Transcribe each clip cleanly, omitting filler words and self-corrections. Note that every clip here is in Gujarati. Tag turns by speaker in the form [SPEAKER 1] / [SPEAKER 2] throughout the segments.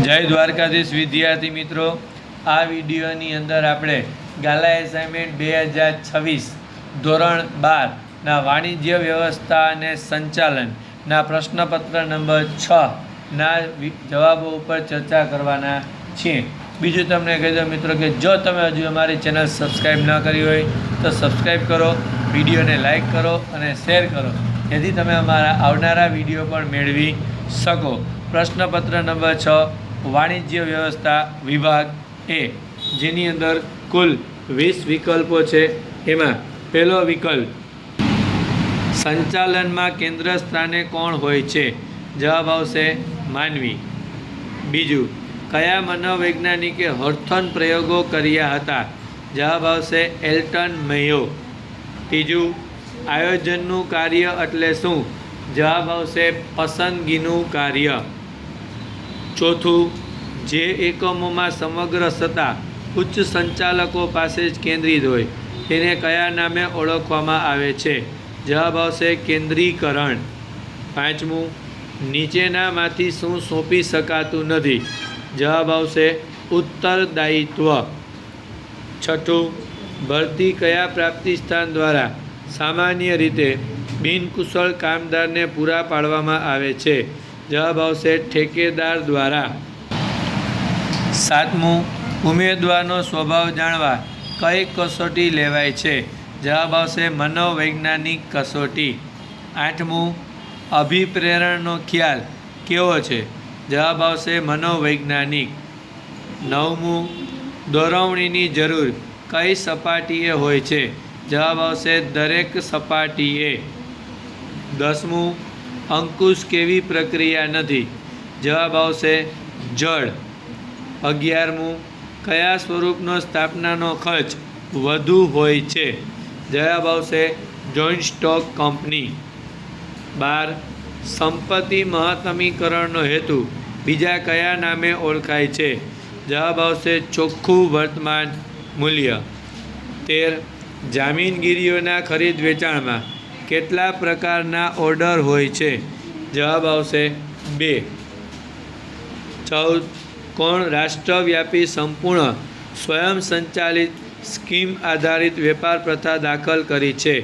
[SPEAKER 1] જય દ્વારકાધીશ વિદ્યાર્થી મિત્રો, આ વિડીયોની અંદર આપણે ગાલા એસાઇનમેન્ટ 2026 ધોરણ 12ના વાણિજ્ય વ્યવસ્થા અને સંચાલનના પ્રશ્નપત્ર નંબર 6ના જવાબો ઉપર ચર્ચા કરવાના છીએ. બીજું તમને કહી દઉં મિત્રો કે જો તમે હજુ અમારી ચેનલ સબસ્ક્રાઈબ ન કરી હોય તો સબસ્ક્રાઈબ કરો, વિડીયોને લાઈક કરો અને શેર કરો, જેથી તમે અમારા આવનારા વિડીયો પણ મેળવી શકો. પ્રશ્નપત્ર નંબર 6 વાણિજ્ય વ્યવસ્થા વિભાગ એ, જેની અંદર કુલ 20 વિકલ્પો છે. એમાં પહેલો વિકલ્પ, સંચાલનમાં કેન્દ્ર સ્થાને કોણ હોય છે? જવાબ આવશે માનવી. બીજું, કયા મનોવૈજ્ઞાનિકે હોર્થન પ્રયોગો કર્યા હતા? જવાબ આવશે એલ્ટન મેયો. ત્રીજું, આયોજનનું કાર્ય એટલે શું? જવાબ આવશે પસંદગીનું કાર્ય. ચોથું, જે એકમોમાં સમગ્ર સત્તા ઉચ્ચ સંચાલકો પાસે જ કેન્દ્રિત હોય તેને કયા નામે ઓળખવામાં આવે છે? જવાબ આવશે કેન્દ્રીકરણ. પાંચમું, નીચેનામાંથી શું સોંપી શકાતું નથી? જવાબ આવશે ઉત્તરદાયિત્વ. છઠ્ઠું, ભરતી કયા પ્રાપ્તિ સ્થાન દ્વારા સામાન્ય રીતે બિનકુશળ કામદારને પૂરા પાડવામાં આવે છે? જવાબ આવશે ઠેકેદાર દ્વારા. સાતમું, ઉમેદવારનો સ્વભાવ જાણવા કઈ કસોટી લેવાય છે? જવાબ આવશે મનોવૈજ્ઞાનિક કસોટી. આઠમું, અભિપ્રેરણનો ખ્યાલ કેવો છે? જવાબ આવશે મનોવૈજ્ઞાનિક. નવમું, દોરવણીની જરૂર કઈ સપાટીએ હોય છે? જવાબ આવશે દરેક સપાટીએ. દસમું, અંકુશ કેવી પ્રક્રિયા નથી? જવાબ આવશે જળ. 11મું, કયા સ્વરૂપનો સ્થાપનાનો ખર્ચ વધુ હોય છે? જવાબ આવશે જોઈન્ટ સ્ટોક કંપની. 12, સંપત્તિ મહત્તમીકરણનો હેતુ બીજા કયા નામે ઓળખાય છે? જવાબ આવશે ચોખ્ખું વર્તમાન મૂલ્ય. 13, જામીનગીરીઓના ખરીદ વેચાણમાં કેટલા પ્રકારના ઓર્ડર હોય છે? જવાબ આવશે 2. 14, કોણ રાષ્ટ્રવ્યાપી સંપૂર્ણ સ્વયં સંચાલિત સ્કીમ આધારિત વેપાર પ્રથા દાખલ કરી છે?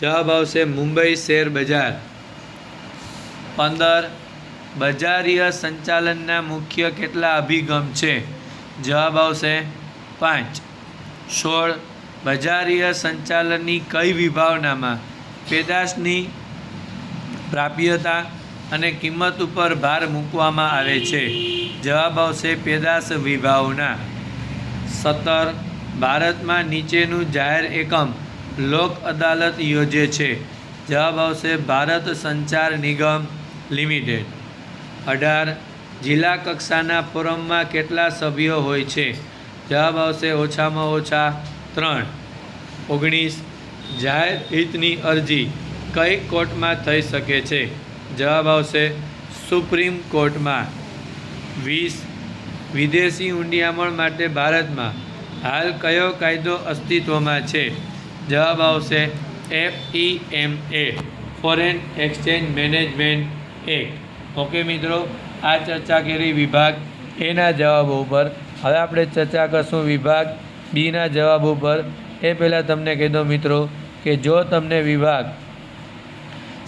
[SPEAKER 1] જવાબ આવશે મુંબઈ શેર બજાર. 15, બજારીય સંચાલનના મુખ્ય કેટલા અભિગમ છે? જવાબ આવશે 5. 16, બજારીય સંચાલનની કઈ વિભાવનામાં પેદાશની પ્રાપ્યતા અને કિંમત ઉપર ભાર મૂકવામાં આવે છે? જવાબ આવશે પેદાશ વિભાવના. 17, ભારતમાં નીચેનું જાહેર એકમ લોક અદાલત યોજે છે? જવાબ આવશે ભારત સંચાર નિગમ લિમિટેડ. 18, જિલ્લા કક્ષાના ફોરમમાં કેટલા સભ્યો હોય છે? જવાબ આવશે ઓછામાં ઓછા 3. 19, જાહેર હિતની અરજી કઈ કોર્ટમાં થઈ શકે છે? જવાબ આવશે સુપ્રીમ કોર્ટમાં. 20, વિદેશી ઊંડિયામણ માટે ભારતમાં હાલ કયો કાયદો અસ્તિત્વમાં છે? જવાબ આવશે FEMA, foreign exchange management act. Okay મિત્રો, આ ચર્ચા કરી વિભાગ એના જવાબો ઉપર. હવે આપણે ચર્ચા કરશું વિભાગ બીના જવાબો પર. એ પહેલાં તમને કહી દઉં મિત્રો કે જો તમને વિભાગ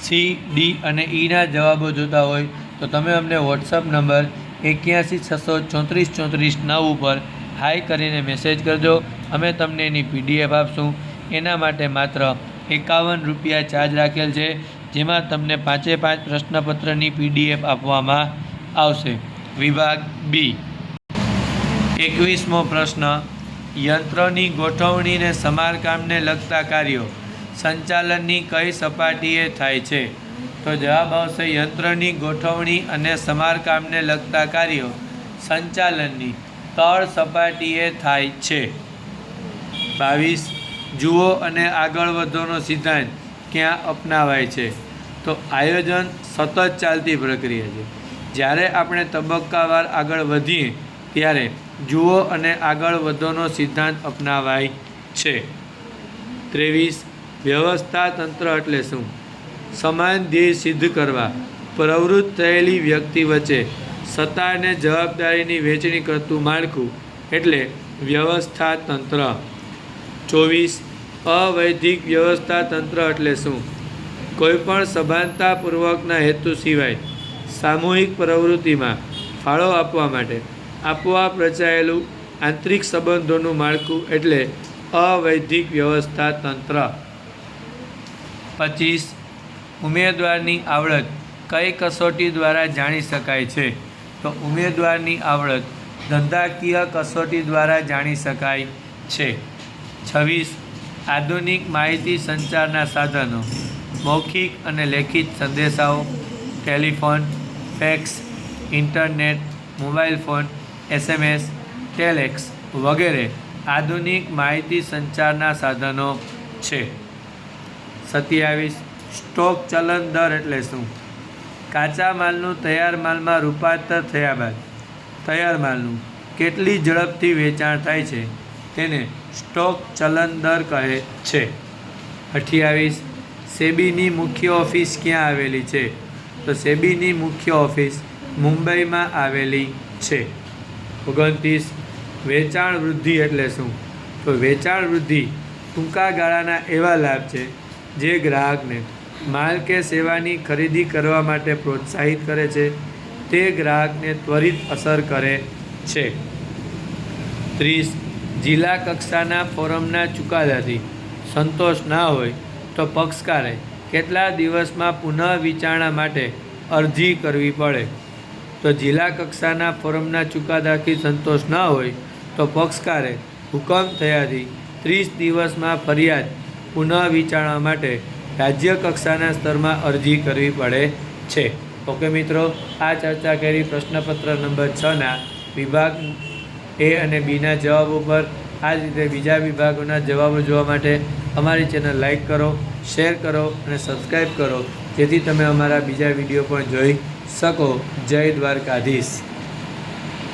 [SPEAKER 1] સી, ડી અને ઈના જવાબો જોતા હોય તો તમે અમને વોટ્સઅપ નંબર 8160343439 ઉપર હાઈ કરીને મેસેજ કરજો. અમે તમને એની PDF આપશું. એના માટે માત્ર 51 રૂપિયા ચાર્જ રાખેલ છે, જેમાં તમને 5 પ્રશ્નપત્રની PDF આપવામાં આવશે. વિભાગ બી, 21મો પ્રશ્ન, યંત્રોની ગોઠવણી અને સમારકામને લગતા કાર્યો સંચાલનની કઈ સપાટીએ થાય છે? તો જવાબ આવશે યંત્રની ગોઠવણી અને સમારકામને લગતા કાર્યો સંચાલનની તળ સપાટીએ થાય છે. 22, જુઓ અને આગળ વધોનો સિદ્ધાંત ક્યાં અપનાવાય છે? તો આયોજન સતત ચાલતી પ્રક્રિયા છે. જ્યારે આપણે તબક્કાવાર આગળ વધીએ ત્યારે જુઓ અને આગળ વધોનો સિદ્ધાંત અપનાવાય છે. 23, વ્યવસ્થા તંત્ર એટલે શું? સમાન ધ્યેય સિદ્ધ કરવા પ્રવૃત્ત થયેલી વ્યક્તિ વચ્ચે સત્તા અને જવાબદારીની વહેંચણી કરતું માળખું એટલે વ્યવસ્થા તંત્ર. 24 અવૈધિક વ્યવસ્થા તંત્ર એટલે શું? કોઈપણ સભાનતાપૂર્વકના હેતુ સિવાય સામૂહિક પ્રવૃત્તિમાં ફાળો આપવા માટે આપોઆપ રચાયેલું આંતરિક સંબંધોનું માળખું એટલે અવૈધિક વ્યવસ્થા તંત્ર. 25 ઉમેદવારની આવડત કઈ કસોટી દ્વારા જાણી શકાય છે? તો ઉમેદવારની આવડત ધંધાકીય કસોટી દ્વારા જાણી શકાય છે. 26 આધુનિક માહિતી સંચારના સાધનો મૌખિક અને લેખિત સંદેશાઓ, telephone, fax, internet, mobile phone, SMS, ટેલેક્સ વગેરે આધુનિક માહિતી સંચારના સાધનો છે. 27 સ્ટોક ચલન દર એટલે શું? કાચા માલનું તૈયાર માલમાં રૂપાંતર થયા બાદ તૈયાર માલનું કેટલી ઝડપથી વેચાણ થાય છે તેને સ્ટોક ચલન દર કહે છે. 28 સેબીની મુખ્ય ઓફિસ ક્યાં આવેલી છે? તો સેબીની મુખ્ય ઓફિસ મુંબઈમાં આવેલી છે. 29 વેચાણ વૃદ્ધિ એટલે શું? તો વેચાણ વૃદ્ધિ ટૂંકા ગાળાના એવા લાભ છે જે ગ્રાહકને માલ કે સેવાની ખરીદી કરવા માટે પ્રોત્સાહિત કરે છે. તે ગ્રાહકને ત્વરિત અસર કરે છે. 30 જિલ્લા કક્ષાના ફોરમના ચુકાદાથી સંતોષ ના હોય તો પક્ષકારે કેટલા દિવસમાં પુનઃ વિચારણા માટે અરજી કરવી પડે? તો જિલ્લા કક્ષાના ફોરમના ચુકાદાથી સંતોષ ન હોય તો પક્ષકારે હુકમ થયાથી 30 દિવસમાં ફરિયાદ પુનઃ વિચારણા માટે રાજ્ય કક્ષાના સ્તરમાં અરજી કરવી પડે છે. ઓકે મિત્રો, આ ચર્ચા કરી પ્રશ્નપત્ર નંબર 6ના વિભાગ A અને Bના જવાબો પર. આ જ રીતે બીજા વિભાગોના જવાબો જોવા માટે અમારી ચેનલ લાઈક કરો, શેર કરો અને સબસ્ક્રાઈબ કરો, જેથી તમે અમારા બીજા વિડીયો પણ જોઈ શકો. જય દ્વારકાધીશ.